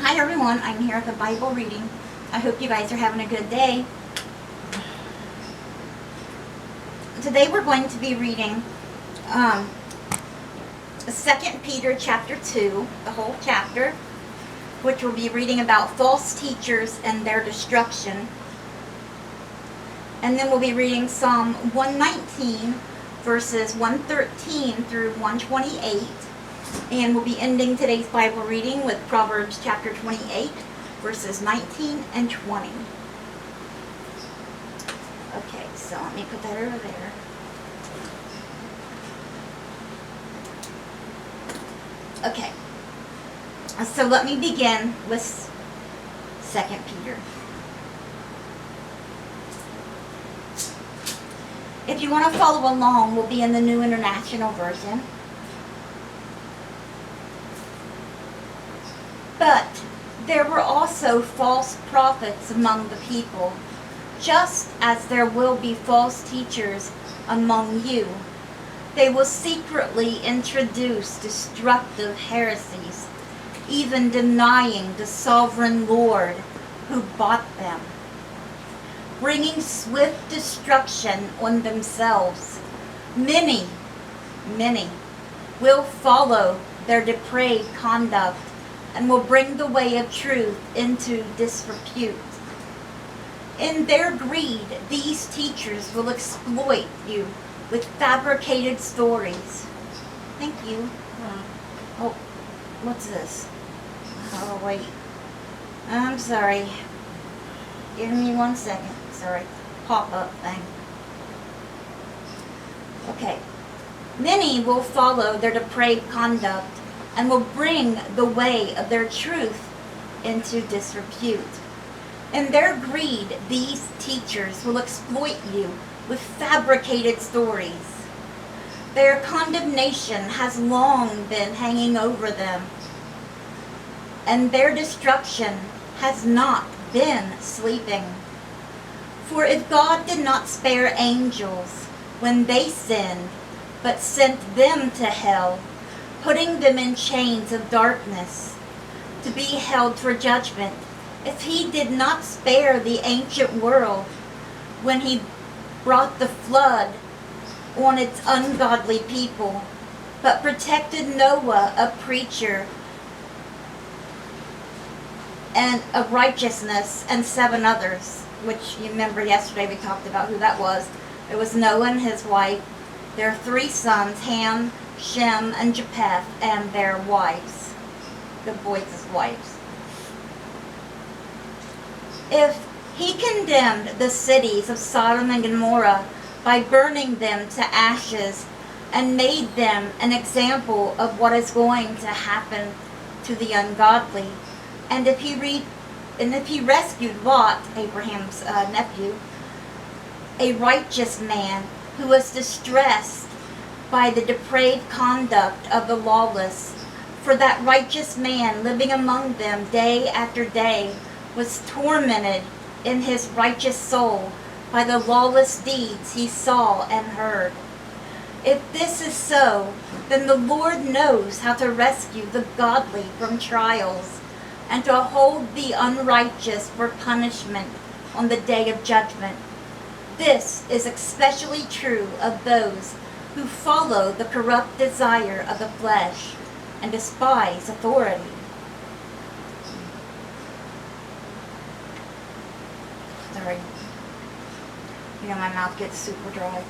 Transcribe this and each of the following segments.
Hi everyone, I'm here with a Bible reading. I hope you guys are having a good day. Today we're going to be reading 2 Peter chapter 2, the whole chapter, which will be reading about false teachers and their destruction. And then we'll be reading Psalm 119, verses 113 through 128. And we'll be ending today's Bible reading with Proverbs chapter 28, verses 19 and 20. Okay, so let me put that over there. Okay, so let me begin with 2 Peter. If you want to follow along, we'll be in the New International Version. But there were also false prophets among the people, just as there will be false teachers among you. They will secretly introduce destructive heresies, even denying the sovereign Lord who bought them, bringing swift destruction on themselves. Many will follow their depraved conduct and will bring the way of truth into disrepute. In their greed, these teachers will exploit you with fabricated stories. Thank you. Oh, what's this? Oh, wait. I'm sorry. Give me 1 second. Sorry. Pop-up thing. Okay. Many will follow their depraved conduct and will bring the way of their truth into disrepute. In their greed, these teachers will exploit you with fabricated stories. Their condemnation has long been hanging over them, and their destruction has not been sleeping. For if God did not spare angels when they sinned, but sent them to hell, putting them in chains of darkness, to be held for judgment, if he did not spare the ancient world when he brought the flood on its ungodly people, but protected Noah, a preacher, and of righteousness, and 7 others, which you remember yesterday we talked about who that was. It was Noah and his wife, their 3 sons, Ham, Shem, and Japheth, and their wives, the boys' wives. If he condemned the cities of Sodom and Gomorrah by burning them to ashes and made them an example of what is going to happen to the ungodly, and if he rescued Lot, Abraham's nephew, a righteous man who was distressed by the depraved conduct of the lawless, for that righteous man living among them day after day was tormented in his righteous soul by the lawless deeds he saw and heard. If this is so, then the Lord knows how to rescue the godly from trials and to hold the unrighteous for punishment on the day of judgment. This is especially true of those who follow the corrupt desire of the flesh and despise authority. Sorry. You know, my mouth gets super dry.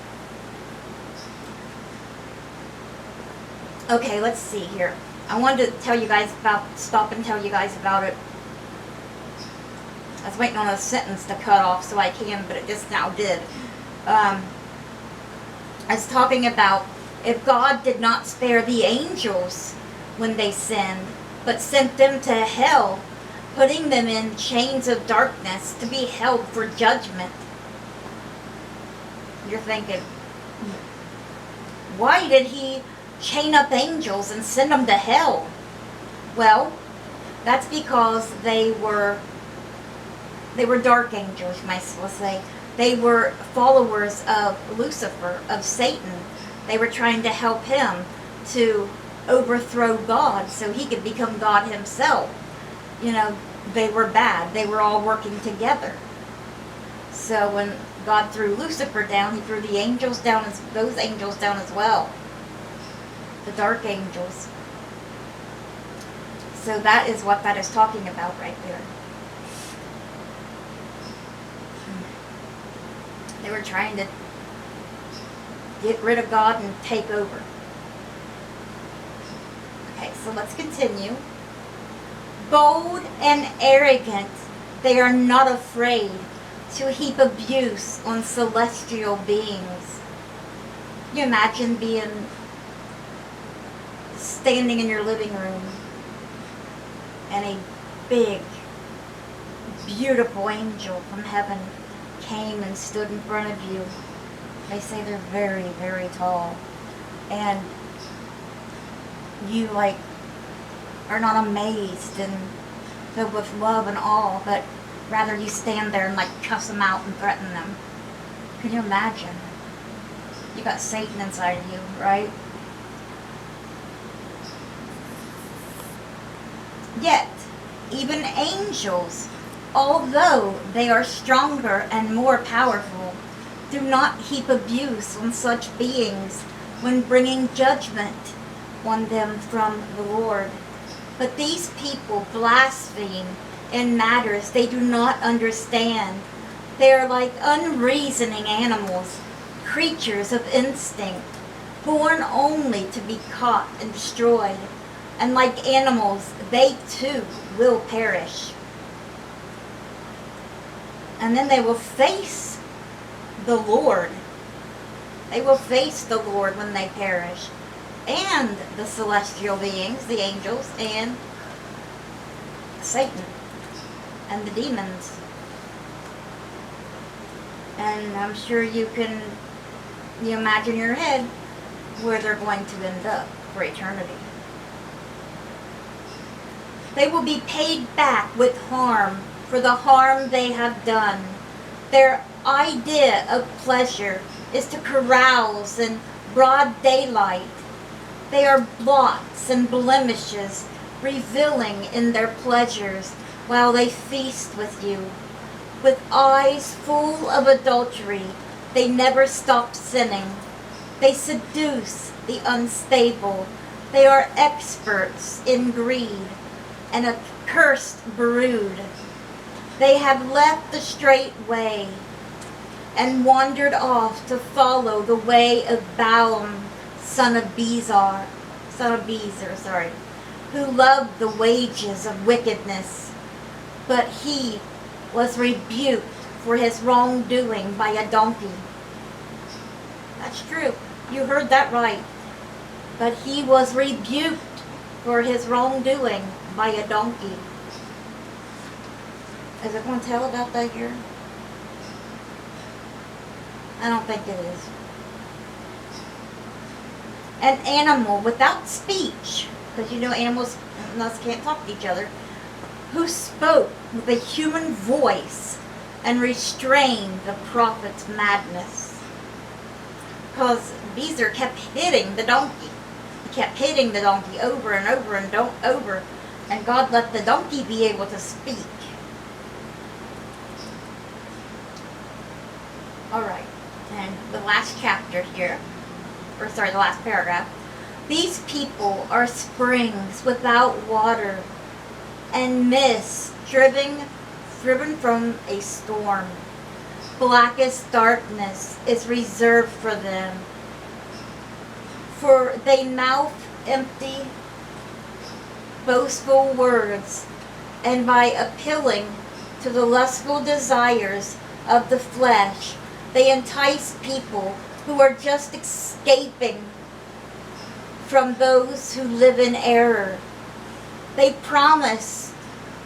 Okay, let's see here. I wanted to stop and tell you guys about it. I was waiting on a sentence to cut off so I can, but it just now did. I was talking about if God did not spare the angels when they sinned, but sent them to hell, putting them in chains of darkness to be held for judgment. You're thinking, why did he chain up angels and send them to hell? Well, that's because they were dark angels, you might as well say. They were followers of Lucifer, of Satan. They were trying to help him to overthrow God so he could become God himself. they were bad. They were all working together. So when God threw Lucifer down, he threw the angels down, those angels down as well. The dark angels. So that is what that is talking about right there. They were trying to get rid of God and take over. Okay, so let's continue. Bold and arrogant, they are not afraid to heap abuse on celestial beings. You imagine standing in your living room and a big, beautiful angel from heaven came and stood in front of you. They say they're very, very tall. And you are not amazed and filled with love and awe, but rather you stand there and cuss them out and threaten them. Can you imagine? You got Satan inside of you, right? Yet, even angels, although they are stronger and more powerful, do not heap abuse on such beings when bringing judgment on them from the Lord. But these people blaspheme in matters they do not understand. They are like unreasoning animals, creatures of instinct, born only to be caught and destroyed. And like animals, they too will perish. And then they will face the Lord. They will face the Lord when they perish. And the celestial beings, the angels, and Satan, and the demons. And I'm sure you imagine in your head where they're going to end up for eternity. They will be paid back with harm for the harm they have done. Their idea of pleasure is to carouse in broad daylight. They are blots and blemishes, revealing in their pleasures while they feast with you. With eyes full of adultery, they never stop sinning. They seduce the unstable. They are experts in greed and a cursed brood. They have left the straight way and wandered off to follow the way of Balaam, son of Bezer, who loved the wages of wickedness. But he was rebuked for his wrongdoing by a donkey. That's true. You heard that right. But he was rebuked for his wrongdoing by a donkey. Is it going to tell about that here? I don't think it is. An animal without speech, because animals and us can't talk to each other, who spoke with a human voice and restrained the prophet's madness. Because Bezer kept hitting the donkey. He kept hitting the donkey over and over and over. And God let the donkey be able to speak. Alright, and the last chapter here, the last paragraph. These people are springs without water, and mist driven from a storm. Blackest darkness is reserved for them. For they mouth empty, boastful words, and by appealing to the lustful desires of the flesh, they entice people who are just escaping from those who live in error. They promise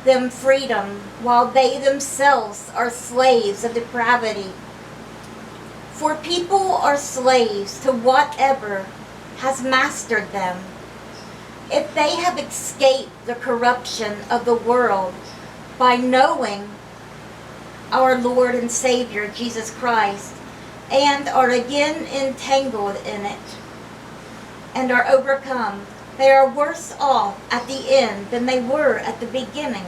them freedom while they themselves are slaves of depravity. For people are slaves to whatever has mastered them. If they have escaped the corruption of the world by knowing our Lord and Savior Jesus Christ, and are again entangled in it, and are overcome, they are worse off at the end than they were at the beginning.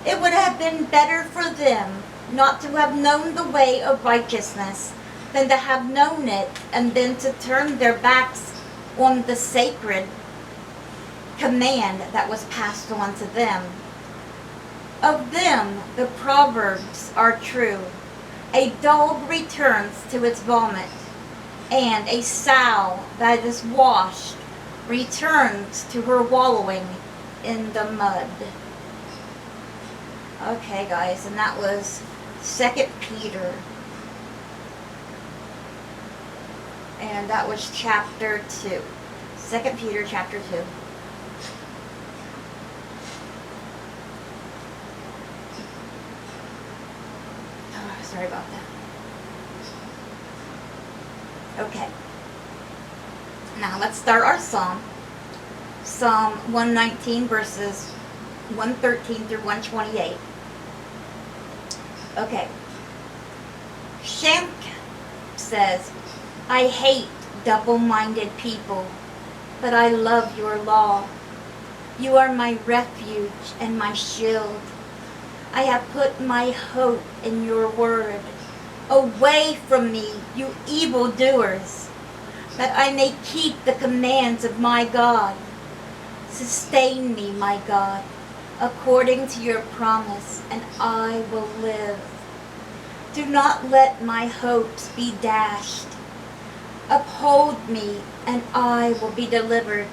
It would have been better for them not to have known the way of righteousness than to have known it and then to turn their backs on the sacred command that was passed on to them. Of them the proverbs are true. A dog returns to its vomit, and a sow that is washed returns to her wallowing in the mud. Okay, guys, and that was 2 Peter. And that was chapter 2. 2 Peter chapter 2. Oh, sorry about that. Okay. Now let's start our psalm. Psalm 119 verses 113 through 128. Okay. Shank says, I hate double-minded people, but I love your law. You are my refuge and my shield. I have put my hope in your word. Away from me, you evildoers, that I may keep the commands of my God. Sustain me, my God, according to your promise, and I will live. Do not let my hopes be dashed. Uphold me, and I will be delivered.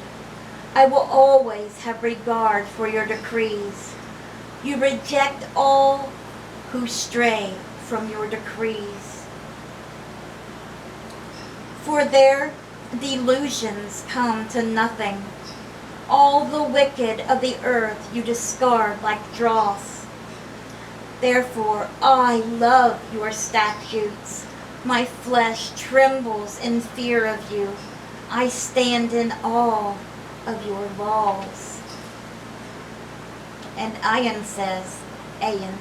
I will always have regard for your decrees. You reject all who stray from your decrees. For their delusions come to nothing. All the wicked of the earth you discard like dross. Therefore, I love your statutes. My flesh trembles in fear of you. I stand in awe of your laws. And Ayan says, Ayan,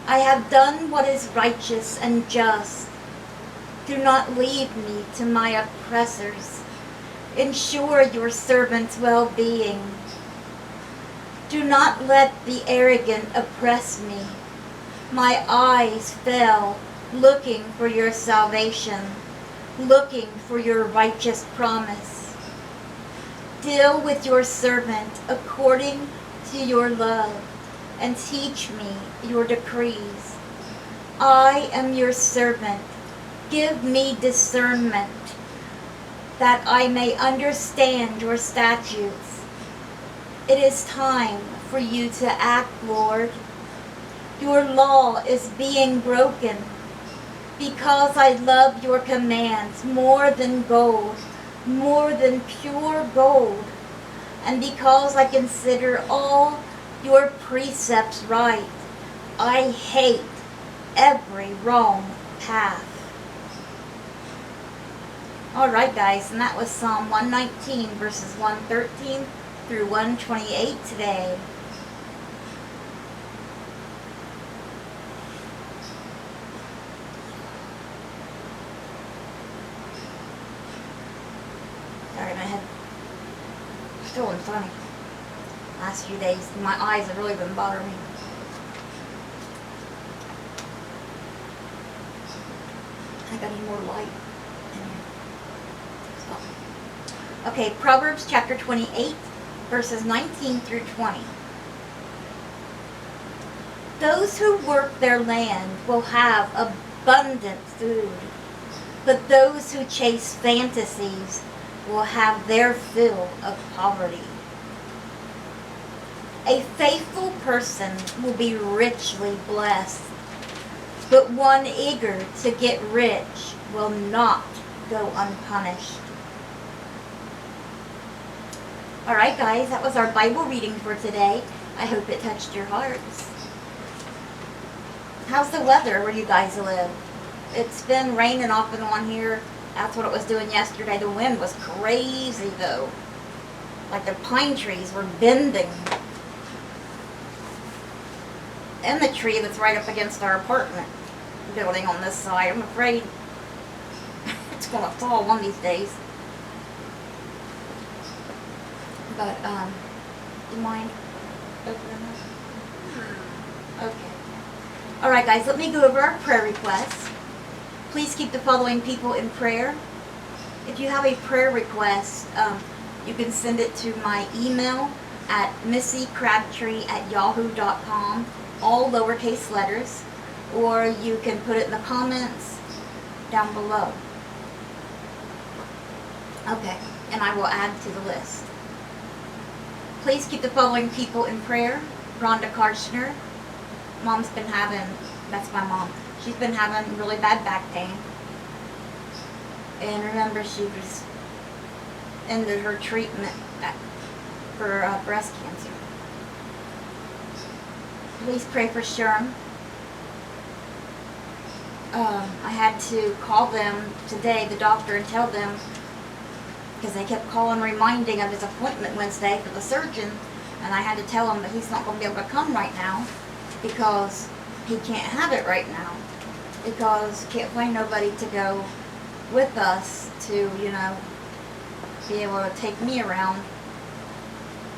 I have done what is righteous and just. Do not leave me to my oppressors. Ensure your servant's well-being. Do not let the arrogant oppress me. My eyes fell, looking for your salvation, looking for your righteous promise. Deal with your servant according to your love, and teach me your decrees. I am your servant. Give me discernment, that I may understand your statutes. It is time for you to act, Lord. Your law is being broken, because I love your commands more than gold, more than pure gold, and because I consider all your precepts right. I hate every wrong path. Alright, guys, and that was Psalm 119 verses 113 through 128 today. Sorry, my head is still funny. Last few days, my eyes have really been bothering me. I think I need more light in here. So. Okay, Proverbs chapter 28, verses 19 through 20. Those who work their land will have abundant food, but those who chase fantasies will have their fill of poverty. A faithful person will be richly blessed, but one eager to get rich will not go unpunished. Alright, guys, that was our Bible reading for today. I hope it touched your hearts. How's the weather where you guys live? It's been raining off and on here. That's what it was doing yesterday. The wind was crazy, though. Like the pine trees were bending. And the tree that's right up against our apartment building on this side. I'm afraid it's going to fall one of these days. But, do you mind? Open them up. Okay. All right, guys, let me go over our prayer requests. Please keep the following people in prayer. If you have a prayer request, you can send it to my email at missycrabtree@yahoo.com, all lowercase letters, or you can put it in the comments down below. Okay, and I will add to the list. Please keep the following people in prayer. Rhonda Karshner. Mom's been having, that's my mom, she's been having really bad back pain. And remember, she was ended her treatment for breast cancer. Please pray for Sherm. I had to call them today, the doctor, and tell them, because they kept calling, reminding of his appointment Wednesday for the surgeon, and I had to tell him that he's not going to be able to come right now because he can't have it right now, because he can't find nobody to go with us to, you know, be able to take me around,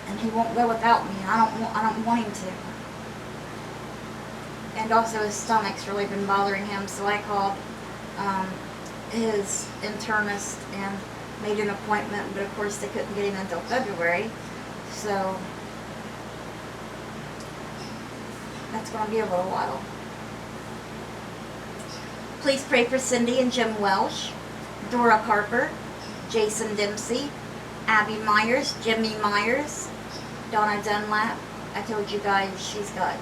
and he won't go without me. I don't want him to. And also his stomach's really been bothering him, so I called his internist and made an appointment, but of course they couldn't get him until February, so that's going to be a little while. Please pray for Cindy and Jim Welsh, Dora Carper, Jason Dempsey, Abby Myers, Jimmy Myers, Donna Dunlap. I told you guys she's got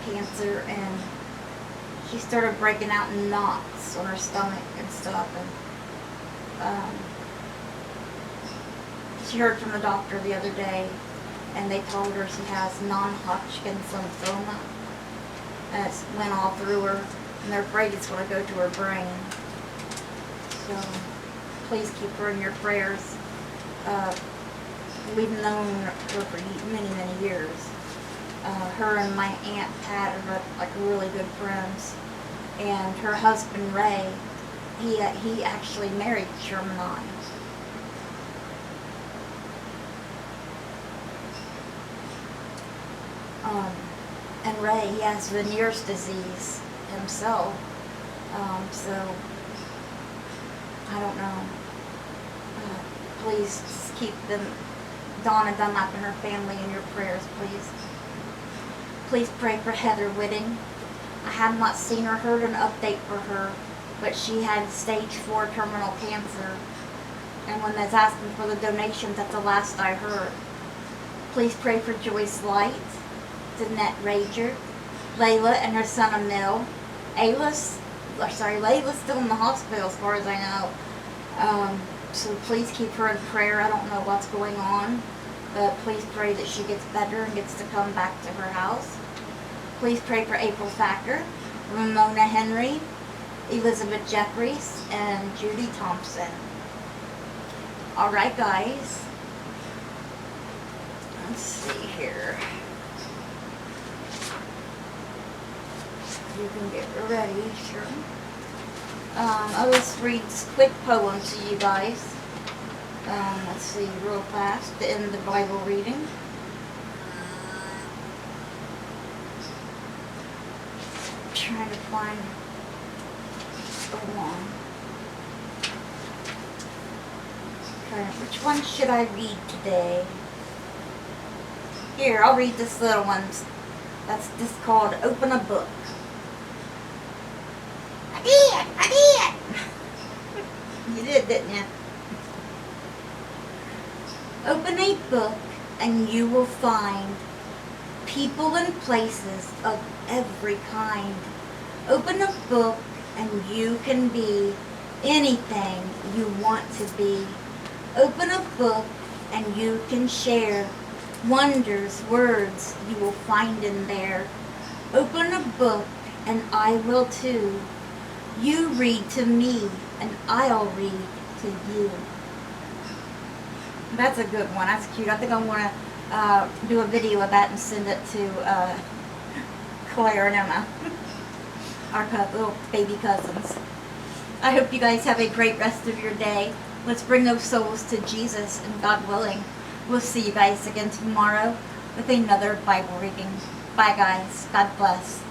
cancer, and she started breaking out in knots on her stomach and stuff, and she heard from the doctor the other day, and they told her she has non-Hodgkin's lymphoma, and it went all through her, and they're afraid it's going to go to her brain. So please keep her in your prayers. We've known her for many, many years. Her and my Aunt Pat are like really good friends, and her husband Ray, he actually married Sherman and I. And Ray, he has Meniere's disease himself, so I don't know. Please just keep them, Donna Dunlap and her family, in your prayers, please. Please pray for Heather Whitting. I have not seen or heard an update for her, but she had stage 4 terminal cancer, and when they was asking for the donations, that's the last I heard. Please pray for Joyce Light, Danette Rager, Layla and her son Emil. Layla's still in the hospital as far as I know. So please keep her in prayer. I don't know what's going on, but please pray that she gets better and gets to come back to her house. Please pray for April Thacker, Ramona Henry, Elizabeth Jeffries, and Judy Thompson. Alright, guys. Let's see here. You can get ready, sure. I'll just read this quick poem to you guys. Let's see, real fast, to end the Bible reading. I'm trying to find the one. Which one should I read today? Here, I'll read this little one. That's just called Open a Book. I did! You did, didn't you? Open a book and you will find people and places of every kind. Open a book and you can be anything you want to be. Open a book and you can share wonders, words you will find in there. Open a book and I will too. You read to me and I'll read to you. That's a good one. That's cute. I think I want to do a video of that and send it to Claire and Emma, our little baby cousins. I hope you guys have a great rest of your day. Let's bring those souls to Jesus, and God willing, we'll see you guys again tomorrow with another Bible reading. Bye guys. God bless.